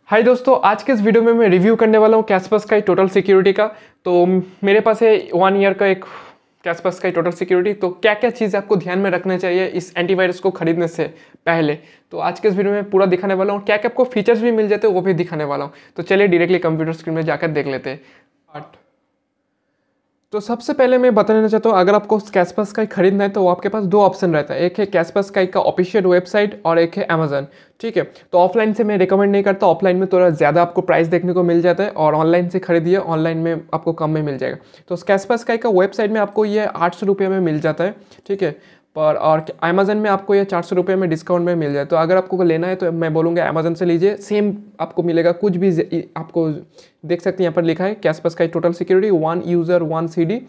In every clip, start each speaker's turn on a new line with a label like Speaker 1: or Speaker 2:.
Speaker 1: हाय दोस्तों, आज के इस वीडियो में मैं रिव्यू करने वाला हूँ कैस्परस्काई टोटल सिक्योरिटी का। तो मेरे पास है 1 ईयर का एक कैस्परस्काई टोटल सिक्योरिटी। तो क्या क्या चीज़ आपको ध्यान में रखना चाहिए इस एंटीवायरस को खरीदने से पहले, तो आज के इस वीडियो में पूरा दिखाने वाला हूँ। क्या क्या आपको फीचर्स भी मिल जाते हैं वो भी दिखाने वाला हूँ। तो चलिए डायरेक्टली कंप्यूटर स्क्रीन में जाकर देख लेते हैं। तो सबसे पहले मैं बताना चाहता हूँ, अगर आपको कैस्परस्काई खरीदना है तो आपके पास दो ऑप्शन रहता है। एक है कैस्परस्काई का ऑफिशियल वेबसाइट और एक है अमेजन। ठीक है, तो ऑफलाइन से मैं रिकमेंड नहीं करता। ऑफलाइन में थोड़ा ज़्यादा आपको प्राइस देखने को मिल जाता है और ऑनलाइन से खरीदिए, ऑनलाइन में आपको कम में मिल जाएगा। तो कैस्परस्काई का वेबसाइट में आपको ये 800 रुपये में मिल जाता है। ठीक है, पर और अमेजन में आपको ये 400 रुपये में डिस्काउंट में मिल जाए। तो अगर आपको लेना है तो मैं बोलूँगा अमेजन से लीजिए, सेम आपको मिलेगा। कुछ भी आपको देख सकते हैं, यहाँ पर लिखा है Kaspersky total security 1 user 1 CD,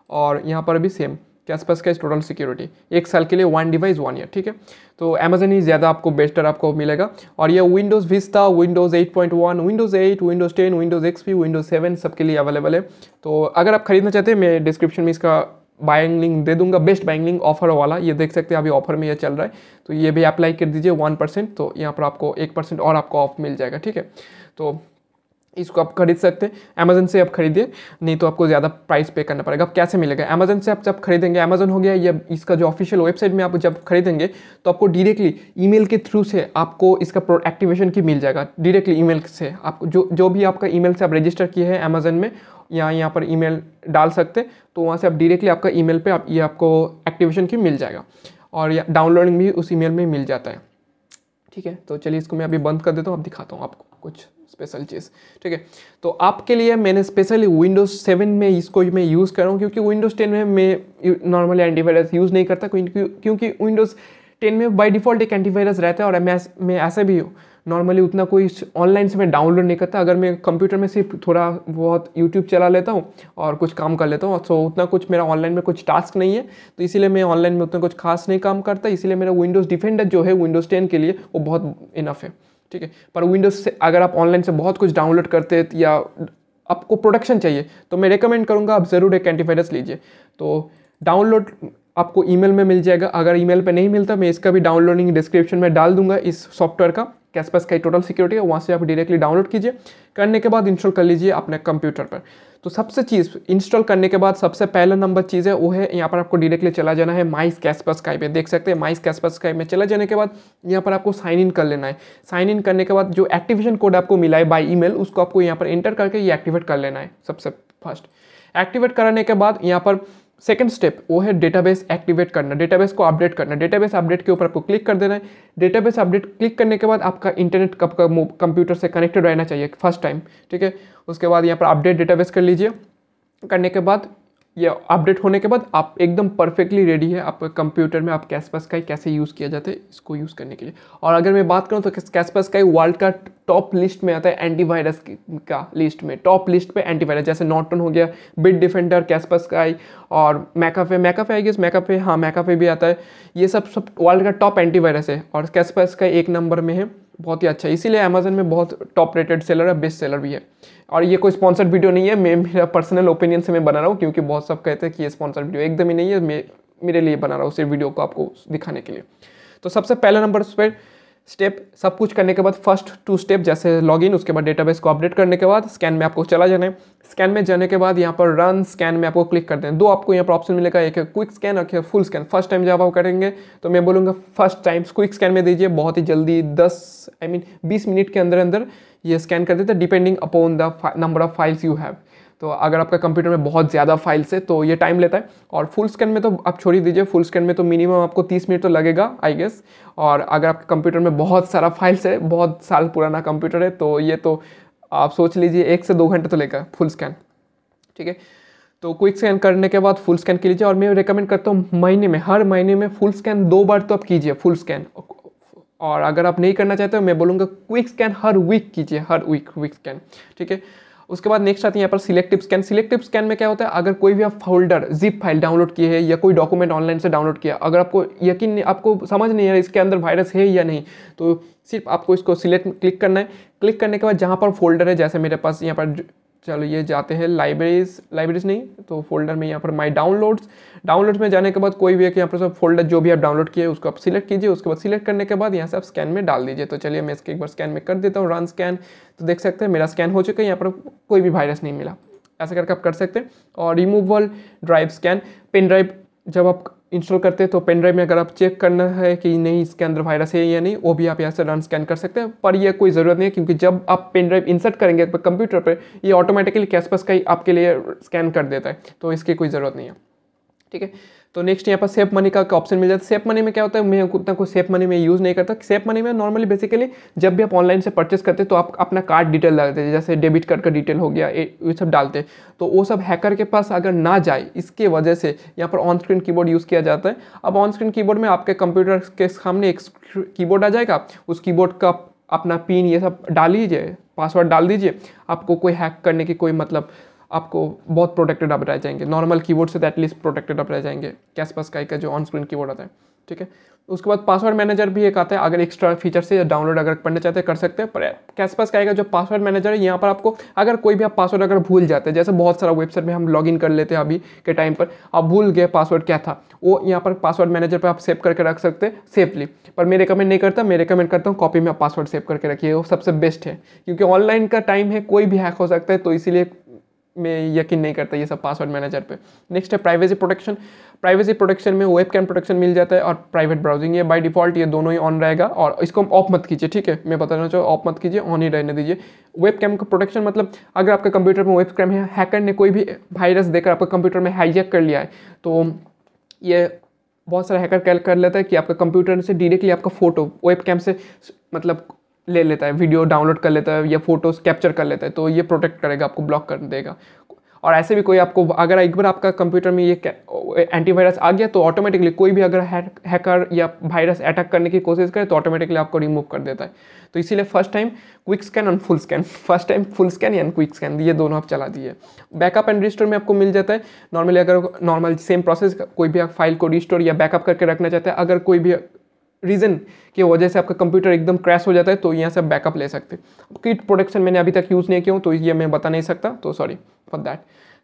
Speaker 1: और यहाँ पर भी सेम कैस्परस्काई टोटल सिक्योरिटी 1 साल के लिए 1 डिवाइस 1 ईयर। ठीक है, तो अमेजन ही ज़्यादा आपको बेस्टर आपको मिलेगा। और ये Windows Vista, Windows 8.1, Windows 8, Windows 10, Windows XP, Windows 7 सबके लिए अवेलेबल है। तो अगर आप खरीदना चाहते हैं, मैं डिस्क्रिप्शन में इसका बाइंग लिंक दे दूंगा, बेस्ट बाइंग लिंक ऑफर वाला। ये देख सकते हैं अभी ऑफर में ये चल रहा है, तो ये भी अप्लाई कर दीजिए 1%। तो यहाँ पर आपको 1% और आपको ऑफ मिल जाएगा। ठीक है, तो इसको आप खरीद सकते हैं। अमेजन से आप खरीदिए, नहीं तो आपको ज़्यादा प्राइस पे करना पड़ेगा। अब कैसे मिलेगा अमेजन से? आप जब खरीदेंगे, अमेजन हो गया या इसका जो ऑफिशियल वेबसाइट में आप जब खरीदेंगे तो आपको डायरेक्टली ईमेल के थ्रू से आपको इसका एक्टिवेशन की मिल जाएगा। डायरेक्टली ईमेल से आपको जो भी आपका ईमेल से आप रजिस्टर किए हैं अमेजन में, या यहाँ पर ईमेल डाल सकते, तो वहाँ से आप डायरेक्टली आपका ईमेल पे ये आपको एक्टिवेशन की मिल जाएगा। और डाउनलोडिंग भी उस ईमेल में मिल जाता है। ठीक है, तो चलिए इसको मैं अभी बंद कर देता हूँ, अब दिखाता हूँ आपको कुछ स्पेशल चीज़। ठीक है, तो आपके लिए मैंने स्पेशली विंडोज़ 7 में इसको मैं यूज़ कर रहा हूँ, क्योंकि विंडोज़ 10 में मैं नॉर्मली एंटीवायरस यूज़ नहीं करता, क्योंकि विंडोज़ 10 में बाय डिफ़ॉल्ट एक एंटीवायरस रहता है। और मैं ऐसे भी नॉर्मली उतना कोई ऑनलाइन से मैं डाउनलोड नहीं करता। अगर मैं कंप्यूटर में सिर्फ थोड़ा बहुत यूट्यूब चला लेता हूँ और कुछ काम कर लेता हूँ, तो उतना कुछ मेरा ऑनलाइन में कुछ टास्क नहीं है, तो इसीलिए मैं ऑनलाइन में उतना कुछ खास नहीं काम करता। इसीलिए मेरा विंडोज़ डिफेंडर जो है विंडोज़ 10 के लिए वो बहुत इनफ है। ठीक है, पर विंडोज़ से अगर आप ऑनलाइन से बहुत कुछ डाउनलोड करते हैं या आपको प्रोटेक्शन चाहिए, तो मैं रेकमेंड करूँगा आप ज़रूर एक एंटीवायरस लीजिए। तो डाउनलोड आपको ईमेल में मिल जाएगा। अगर ईमेल पे नहीं मिलता, मैं इसका भी डाउनलोडिंग डिस्क्रिप्शन में डाल दूंगा इस सॉफ्टवेयर का, कैस्परस्काई टोटल सिक्योरिटी है। वहाँ से आप डायरेक्टली डाउनलोड कीजिए, करने के बाद इंस्टॉल कर लीजिए अपने कंप्यूटर पर। तो सबसे चीज़ इंस्टॉल करने के बाद सबसे पहला नंबर चीज़ है वो है, यहाँ पर आपको डायरेक्टली चला जाना है माइस कैस्परस्काई पे। देख सकते हैं माइस कैस्परस्काई में चला जाने के बाद यहाँ पर आपको साइन इन कर लेना है। साइन इन करने के बाद जो एक्टिवेशन कोड आपको मिला है बाय ईमेल, उसको आपको यहाँ पर एंटर करके ये एक्टिवेट कर लेना है। सबसे फर्स्ट एक्टिवेट कराने के बाद यहाँ पर सेकंड स्टेप वो है डेटाबेस एक्टिवेट करना, डेटाबेस को अपडेट करना। डेटाबेस अपडेट के ऊपर आपको क्लिक कर देना है। डेटाबेस अपडेट क्लिक करने के बाद आपका इंटरनेट कंप्यूटर से कनेक्टेड रहना चाहिए फर्स्ट टाइम। ठीक है, उसके बाद यहाँ पर अपडेट डेटाबेस कर लीजिए। करने के बाद ये अपडेट होने के बाद आप एकदम परफेक्टली रेडी है आपके कंप्यूटर में आप कैस्परस्काई कैसे यूज़ किया जाता है इसको यूज़ करने के लिए। और अगर मैं बात करूँ तो कैस्परस्काई वर्ल्ड का टॉप लिस्ट में आता है एंटीवायरस का लिस्ट में, टॉप लिस्ट पे एंटीवायरस। जैसे नॉर्टन हो गया, बिट डिफेंडर, कैस्परस्काई और मैकाफे आई गेस, मैकाफे भी आता है। ये सब वर्ल्ड का टॉप एंटीवायरस है और कैस्परस्काई 1 नंबर में है, बहुत ही अच्छा। इसीलिए अमेजन में बहुत टॉप रेटेड सेलर है, बेस्ट सेलर भी है। और ये कोई स्पॉन्सर्ड वीडियो नहीं है, मैं मेरा पर्सनल ओपिनियन से मैं बना रहा हूँ, क्योंकि बहुत सब कहते हैं कि ये स्पॉन्सर्ड वीडियो एकदम ही नहीं है। मैं मेरे लिए बना रहा हूँ सिर्फ वीडियो को आपको दिखाने के लिए। तो सबसे पहला नंबर पर स्टेप, सब कुछ करने के बाद फर्स्ट 2 स्टेप जैसे लॉगिन, उसके बाद डेटाबेस को अपडेट करने के बाद स्कैन में आपको चला जाना है। स्कैन में जाने के बाद यहाँ पर रन स्कैन में आपको क्लिक कर दें। 2 आपको यहाँ पर ऑप्शन मिलेगा, एक है क्विक स्कैन और फुल स्कैन। फर्स्ट टाइम जब आप करेंगे तो मैं बोलूँगा फर्स्ट टाइम क्विक स्कैन में दीजिए, बहुत ही जल्दी 20 मिनट के अंदर अंदर ये स्कैन कर देता है, depending upon the number of files you have. तो अगर आपका कंप्यूटर में बहुत ज़्यादा फाइल्स है तो ये टाइम लेता है। और फुल स्कैन में तो आप छोड़ ही दीजिए, फुल स्कैन में तो मिनिमम आपको 30 मिनट तो लगेगा आई गेस। और अगर आपके कंप्यूटर में बहुत सारा फाइल्स है, बहुत साल पुराना कंप्यूटर है, तो ये तो आप सोच लीजिए 1 से 2 घंटे तो लेगा फुल स्कैन। ठीक है, तो क्विक स्कैन करने के बाद फुल स्कैन कीजिए। और मैं रेकमेंड करता हूँ हर महीने में फुल स्कैन 2 बार तो आप कीजिए फुल स्कैन। और अगर आप नहीं करना चाहते हो, मैं बोलूँगा क्विक स्कैन हर वीक कीजिए, हर वीक क्विक स्कैन। ठीक है, उसके बाद नेक्स्ट आती है यहाँ पर सिलेक्टिव स्कैन। सिलेक्टिव स्कैन में क्या होता है, अगर कोई भी आप फोल्डर जिप फाइल डाउनलोड किए है या कोई डॉक्यूमेंट ऑनलाइन से डाउनलोड किया, अगर आपको यकीन आपको समझ नहीं आ रहा इसके अंदर वायरस है या नहीं, तो सिर्फ आपको इसको सिलेक्ट क्लिक करना है। क्लिक करने के बाद जहाँ पर फोल्डर है, जैसे मेरे पास यहाँ पर चलो ये जाते हैं लाइब्रेरीज नहीं तो फोल्डर में यहाँ पर माई डाउनलोड्स में जाने के बाद कोई भी एक यहाँ पर सब फोल्डर जो भी आप डाउनलोड किए उसको आप सिलेक्ट कीजिए। उसके बाद सिलेक्ट करने के बाद यहाँ से आप स्कैन में डाल दीजिए। तो चलिए मैं इसके एक बार स्कैन में कर देता हूँ, रन स्कैन। तो देख सकते हैं मेरा स्कैन हो चुका है, यहाँ पर कोई भी वायरस नहीं मिला। ऐसा करके आप कर सकते हैं। और removal drive scan, pen drive जब आप इंस्टॉल करते हैं तो पेन ड्राइव में अगर आप चेक करना है कि नहीं इसके अंदर वायरस है या नहीं, वो भी आप यहाँ से रन स्कैन कर सकते हैं। पर यह कोई ज़रूरत नहीं है क्योंकि जब आप पेन ड्राइव इंसर्ट करेंगे कंप्यूटर पर, ये ऑटोमेटिकली कैस्पस का ही आपके लिए स्कैन कर देता है, तो इसकी कोई ज़रूरत नहीं है। ठीक है, तो नेक्स्ट यहाँ पर सेव मनी का ऑप्शन मिल जाता है। सेव मनी में क्या होता है, मैं उतना कोई सेव मनी में यूज़ नहीं करता। सेव मनी में नॉर्मली बेसिकली जब भी आप ऑनलाइन से परचेस करते हैं तो आप अपना कार्ड डिटेल डालते हैं, जैसे डेबिट कार्ड का डिटेल हो गया, ये सब डालते हैं। तो वो सब हैकर के पास अगर ना जाए, इसके वजह से यहाँ पर ऑन स्क्रीन कीबोर्ड यूज़ किया जाता है। अब ऑन स्क्रीन कीबोर्ड में आपके कंप्यूटर के सामने एक कीबोर्ड आ जाएगा, उस कीबोर्ड का अपना पिन ये सब डाल लीजिए, पासवर्ड डाल दीजिए। आपको कोई हैक करने की कोई मतलब, आपको बहुत प्रोटेक्टेड आप रह जाएंगे। नॉर्मल कीबोर्ड से एटलीस्ट प्रोटेक्टेड आप रह जाएंगे कैस्पस स्काई का जो ऑन स्क्रीन कीबोर्ड आता है। ठीक है, उसके बाद पासवर्ड मैनेजर भी एक आता है, अगर एक्स्ट्रा फीचर से डाउनलोड अगर करना चाहते हैं कर सकते हैं। पर कैस्पस स्काई का जो पासवर्ड मैनेजर है, यहाँ पर आपको अगर कोई भी आप पासवर्ड अगर भूल जाते हैं, जैसे बहुत सारा वेबसाइट में हम लॉगिन कर लेते हैं अभी के टाइम पर, आप भूल गए पासवर्ड क्या था, वो यहाँ पर पासवर्ड मैनेजर पर आप सेव करके रख सकते हैं सेफली। पर मैं रिकमेंड नहीं करता, मैं रिकमेंड करता हूँ कॉपी में आप पासवर्ड सेव करके रखिए, वो सबसे बेस्ट है। क्योंकि ऑनलाइन का टाइम है, कोई भी हैक हो सकता है, तो इसीलिए मैं यकीन नहीं करता ये सब पासवर्ड मैनेजर पे। नेक्स्ट है प्राइवेसी प्रोटेक्शन। प्राइवेसी प्रोटेक्शन में वेबकैम प्रोटेक्शन मिल जाता है और प्राइवेट ब्राउजिंग, ये बाय डिफॉल्ट ये दोनों ही ऑन रहेगा। और इसको ऑफ मत कीजिए, ठीक है, मैं बताना चाहूँ ऑफ मत कीजिए, ऑन ही रहने दीजिए। वेबकैम का प्रोटेक्शन मतलब अगर आपके कंप्यूटर में वेबकैम है, हैकर ने कोई भी वायरस देकर आपके कंप्यूटर में हाईजैक कर लिया है, तो ये बहुत सारा हैकर कर लेता है कि आपका कंप्यूटर से डायरेक्टली आपका फोटो वेबकैम से मतलब ले लेता है, वीडियो डाउनलोड कर लेता है या फोटोज कैप्चर कर लेता है। तो ये प्रोटेक्ट करेगा, आपको ब्लॉक कर देगा। और ऐसे भी कोई आपको अगर एक बार आपका कंप्यूटर में ये एंटीवायरस आ गया तो ऑटोमेटिकली कोई भी अगर हैकर या वायरस अटैक करने की कोशिश करे तो ऑटोमेटिकली आपको रिमूव कर देता है। तो इसीलिए फर्स्ट टाइम क्विक स्कैन और full scan, first time full scan या क्विक स्कैन, ये दोनों आप चला दीजिए। बैकअप एंड रिस्टोर में आपको मिल जाता है। नॉर्मली अगर नॉर्मल सेम प्रोसेस, कोई भी आप फाइल को रिस्टोर या बैकअप करके रखना चाहते हैं, अगर कोई भी रीज़न की वजह से आपका कंप्यूटर एकदम क्रैश हो जाता है तो यहाँ से बैकअप ले सकते हैं। किट प्रोटेक्शन मैंने अभी तक यूज़ नहीं किया हूँ तो ये मैं बता नहीं सकता, तो सॉरी फॉर दैट।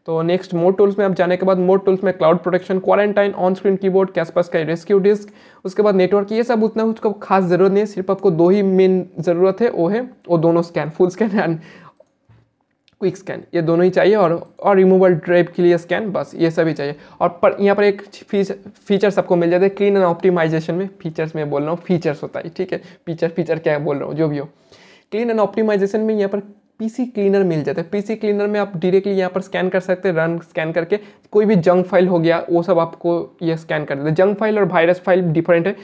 Speaker 1: तो नेक्स्ट मोड टूल्स में आप जाने के बाद मोड टूल्स में cloud protection, quarantine, on screen keyboard, Kaspersky का रेस्क्यू डिस्क, उसके बाद नेटवर्क, ये सब उतना उसको खास ज़रूरत नहीं है। सिर्फ आपको दो ही मेन ज़रूरत है, वो दोनों scan, full scan and quick scan, ये दोनों ही चाहिए। और रिमूवल ड्राइव के लिए स्कैन, बस ये सभी चाहिए। और पर यहाँ पर एक फीचर्स आपको मिल जाते हैं क्लीन एंड ऑप्टिमाइजेशन में। फीचर्स में बोल रहा हूँ, फीचर्स होता है, ठीक है, फीचर क्या बोल रहा हूँ, जो भी हो। क्लीन एंड ऑप्टिमाइजेशन में यहाँ पर पीसी क्लीनर मिल जाता है। पीसी क्लीनर में आप डायरेक्टली यहाँ पर स्कैन कर सकते हैं, रन स्कैन करके कोई भी जंक फाइल हो गया वो सब आपको ये स्कैन कर देता है। जंक फाइल और वायरस फाइल डिफरेंट है।